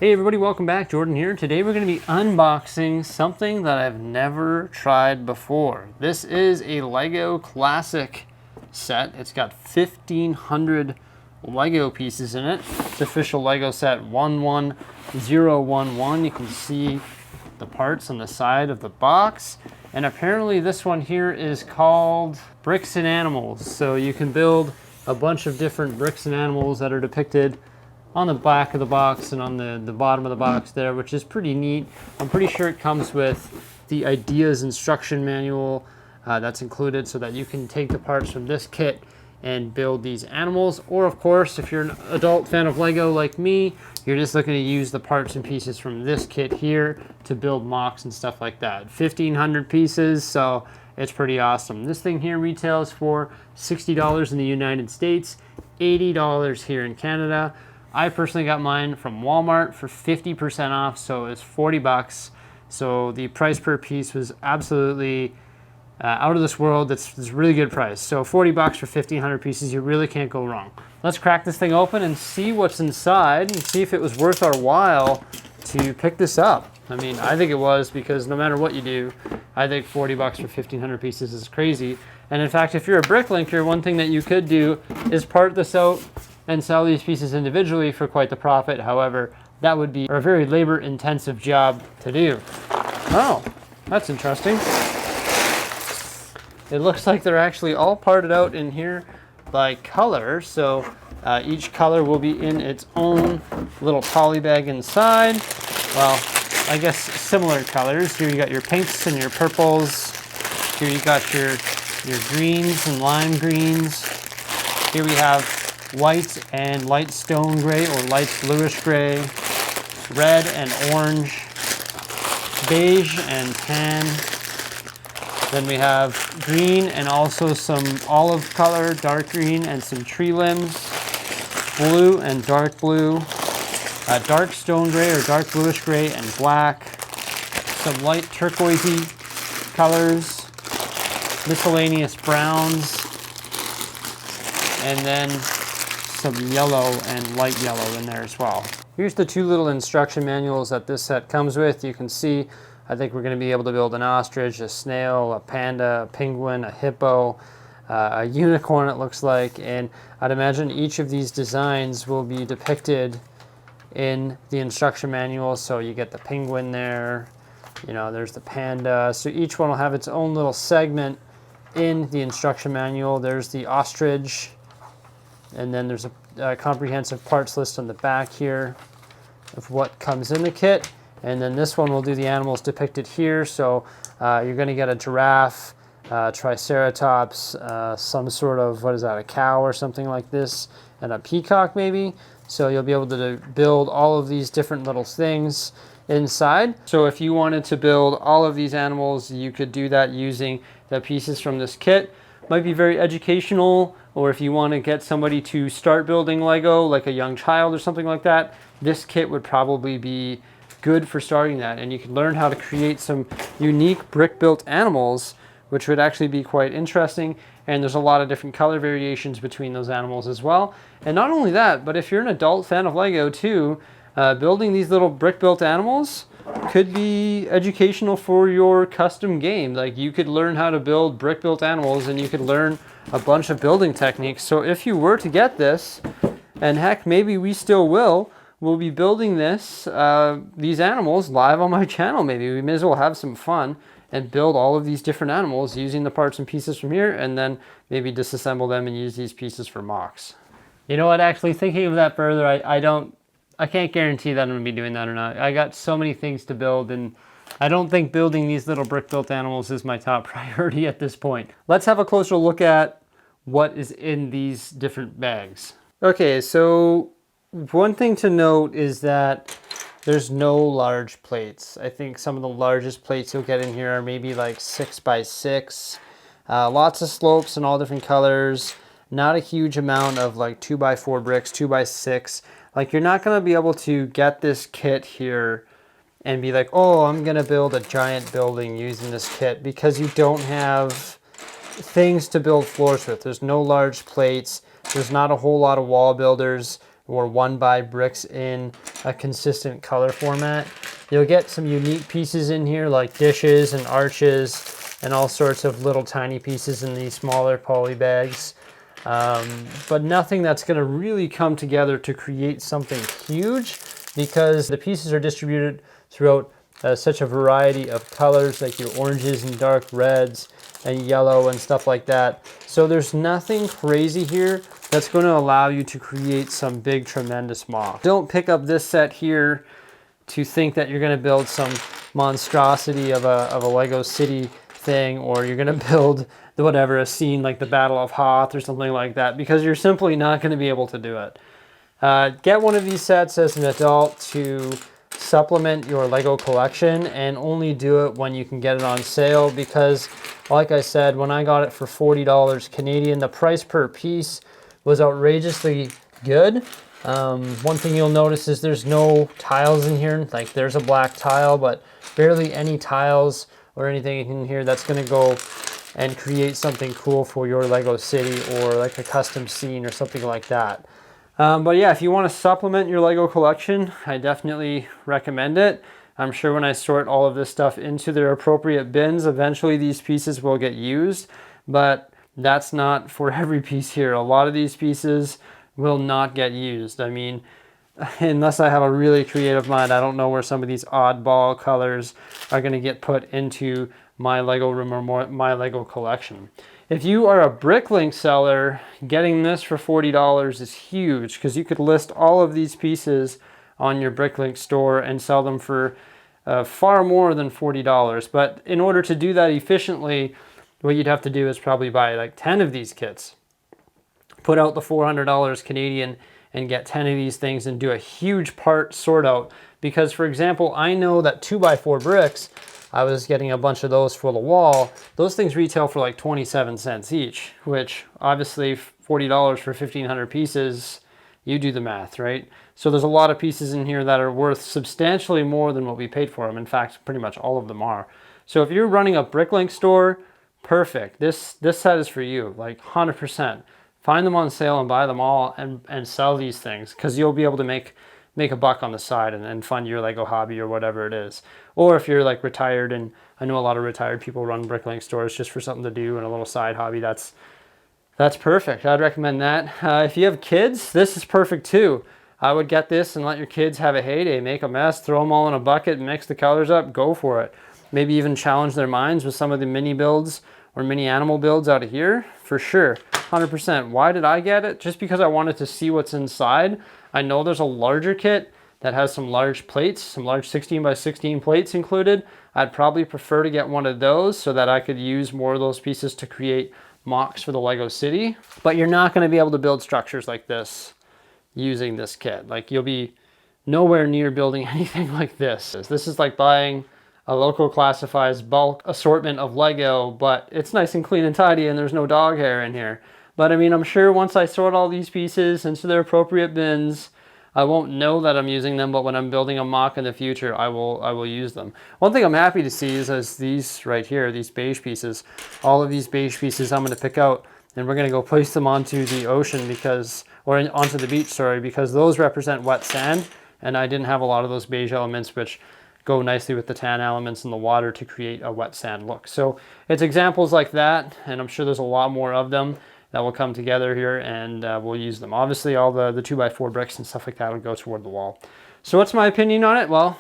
Hey everybody, welcome back. Jordan here. Today we're going to be unboxing something that I've never tried before. This is a Lego Classic set. It's got 1,500 Lego pieces in it. It's official Lego set 11011. You can see the parts on the side of the box. And apparently this one here is called Bricks and Animals. So you can build a bunch of different bricks and animals that are depicted on the back of the box and on the bottom of the box there, which is pretty neat. I'm pretty sure it comes with the ideas instruction manual that's included so that you can take the parts from this kit and build these animals. Or of course, if you're an adult fan of Lego like me, you're just looking to use the parts and pieces from this kit here to build mocks and stuff like that. 1,500 pieces, so it's pretty awesome. This thing here retails for $60 in the United States, $80 here in Canada. I personally got mine from Walmart for 50% off, so it's 40 bucks. So the price per piece was absolutely out of this world. It's a really good price. So 40 bucks for 1,500 pieces, you really can't go wrong. Let's crack this thing open and see what's inside and see if it was worth our while to pick this up. I mean, I think it was, because no matter what you do, I think 40 bucks for 1,500 pieces is crazy. And in fact, if you're a bricklinker, one thing that you could do is part this out and sell these pieces individually for quite the profit. However, that would be a very labor-intensive job to do. Oh, that's interesting. It looks like they're actually all parted out in here by color. So each color will be in its own little poly bag inside. Well, I guess similar colors. Here you got your pinks and your purples. Here you got your greens and lime greens. Here we have white and light stone gray or light bluish gray, red and orange, beige and tan. Then we have green and also some olive color, dark green, and some tree limbs, blue and dark blue, dark stone gray or dark bluish gray and black, some light turquoisey colors, miscellaneous browns, and then some yellow and light yellow in there as well. Here's the two little instruction manuals that this set comes with. You can see, I think we're going to be able to build an ostrich, a snail, a panda, a penguin, a hippo, a unicorn it looks like, and I'd imagine each of these designs will be depicted in the instruction manual. So you get the penguin there, you know, there's the panda. So each one will have its own little segment in the instruction manual. There's the ostrich, and then there's a comprehensive parts list on the back here of what comes in the kit. And then this one will do the animals depicted here. So you're going to get a giraffe, triceratops, some sort of, what is that, a cow or something like this, and a peacock maybe. So you'll be able to build all of these different little things inside. So if you wanted to build all of these animals, you could do that using the pieces from this kit. Might be very educational, or if you want to get somebody to start building Lego, like a young child or something like that, this kit would probably be good for starting that. And you can learn how to create some unique brick-built animals, which would actually be quite interesting. And there's a lot of different color variations between those animals as well. And not only that, but if you're an adult fan of Lego too, building these little brick-built animals could be educational for your custom game. Like, you could learn how to build brick-built animals, and you could learn a bunch of building techniques. So if you were to get this, and heck, maybe we still will, we'll be building these animals live on my channel. Maybe we may as well have some fun and build all of these different animals using the parts and pieces from here, and then maybe disassemble them and use these pieces for mocks. You know what, actually thinking of that further, I can't guarantee that I'm going to be doing that or not. I got so many things to build, and I don't think building these little brick-built animals is my top priority at this point. Let's have a closer look at what is in these different bags. Okay, so one thing to note is that there's no large plates. I think some of the largest plates you'll get in here are maybe like 6 by 6. Lots of slopes in all different colors. Not a huge amount of like 2 by 4 bricks, 2 by 6. Like, you're not going to be able to get this kit here and be like, oh, I'm going to build a giant building using this kit, because you don't have things to build floors with. There's no large plates. There's not a whole lot of wall builders. or 1x bricks in a consistent color format. You'll get some unique pieces in here like dishes and arches and all sorts of little tiny pieces in these smaller poly bags. But nothing that's going to really come together to create something huge, because the pieces are distributed throughout such a variety of colors, like your oranges and dark reds and yellow and stuff like that. So there's nothing crazy here that's going to allow you to create some big, tremendous MOC. Don't pick up this set here to think that you're going to build some monstrosity of a Lego city thing, or you're going to build whatever, a scene like the Battle of Hoth or something like that, because you're simply not going to be able to do it. Get one of these sets as an adult to supplement your Lego collection, and only do it when you can get it on sale, because like I said, when I got it for $40 Canadian, the price per piece was outrageously good. One thing you'll notice is there's no tiles in here. Like, there's a black tile, but barely any tiles or anything in here that's going to go and create something cool for your Lego city, or like a custom scene or something like that. But yeah, if you want to supplement your Lego collection, I definitely recommend it. I'm sure when I sort all of this stuff into their appropriate bins, eventually these pieces will get used, but that's not for every piece here. A lot of these pieces will not get used. I mean, unless I have a really creative mind, I don't know where some of these oddball colors are going to get put into my Lego room or my Lego collection. If you are a Bricklink seller, getting this for $40 is huge, because you could list all of these pieces on your Bricklink store and sell them for far more than $40. But in order to do that efficiently, what you'd have to do is probably buy like 10 of these kits, put out the $400 Canadian, and get 10 of these things and do a huge part sort out. Because, for example, I know that 2x4 bricks, I was getting a bunch of those for the wall. Those things retail for like 27 cents each, which obviously $40 for 1,500 pieces, you do the math, right? So there's a lot of pieces in here that are worth substantially more than what we paid for them. In fact, pretty much all of them are. So if you're running a Bricklink store, perfect. This set is for you, like 100%. Find them on sale and buy them all, and sell these things, because you'll be able to make a buck on the side and fund your Lego hobby or whatever it is. Or if you're like retired, and I know a lot of retired people run Bricklink stores just for something to do and a little side hobby, that's perfect. I'd recommend that. If you have kids, this is perfect too. I would get this and let your kids have a heyday, make a mess, throw them all in a bucket, mix the colors up, go for it. Maybe even challenge their minds with some of the mini builds or mini animal builds out of here, for sure. 100%. Why did I get it? Just because I wanted to see what's inside. I know there's a larger kit that has some large plates, some large 16x16 plates included. I'd probably prefer to get one of those so that I could use more of those pieces to create MOCs for the Lego city. But you're not going to be able to build structures like this using this kit. Like, you'll be nowhere near building anything like this. This is like buying a local classifieds bulk assortment of Lego, but it's nice and clean and tidy, and there's no dog hair in here. But I mean, I'm sure once I sort all these pieces into their appropriate bins, I won't know that I'm using them, but when I'm building a MOC in the future, I will use them. One thing I'm happy to see is these right here, these beige pieces. All of these beige pieces I'm going to pick out, and we're going to go place them onto the ocean onto the beach, sorry, because those represent wet sand, and I didn't have a lot of those beige elements, which go nicely with the tan elements in the water to create a wet sand look. So it's examples like that, and I'm sure there's a lot more of them that will come together here, and we'll use them. Obviously, all the 2x4 bricks and stuff like that would go toward the wall. So what's my opinion on it? Well,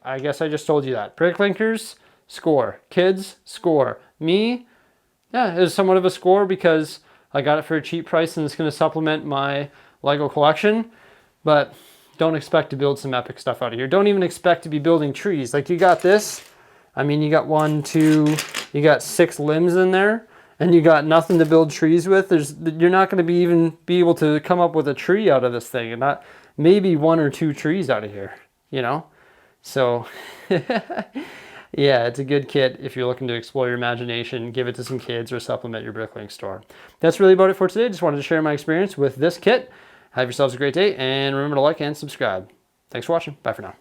I guess I just told you that. Bricklinkers, score. Kids, score. Me, yeah, it was somewhat of a score because I got it for a cheap price and it's going to supplement my Lego collection. But don't expect to build some epic stuff out of here. Don't even expect to be building trees. Like, you got this. I mean, you got 1, 2, you got 6 limbs in there, and you got nothing to build trees with. You're not going to even be able to come up with a tree out of this thing, and not maybe 1 or 2 trees out of here, you know? So, yeah, it's a good kit if you're looking to explore your imagination, give it to some kids, or supplement your Bricklink store. That's really about it for today. Just wanted to share my experience with this kit. Have yourselves a great day, and remember to like and subscribe. Thanks for watching. Bye for now.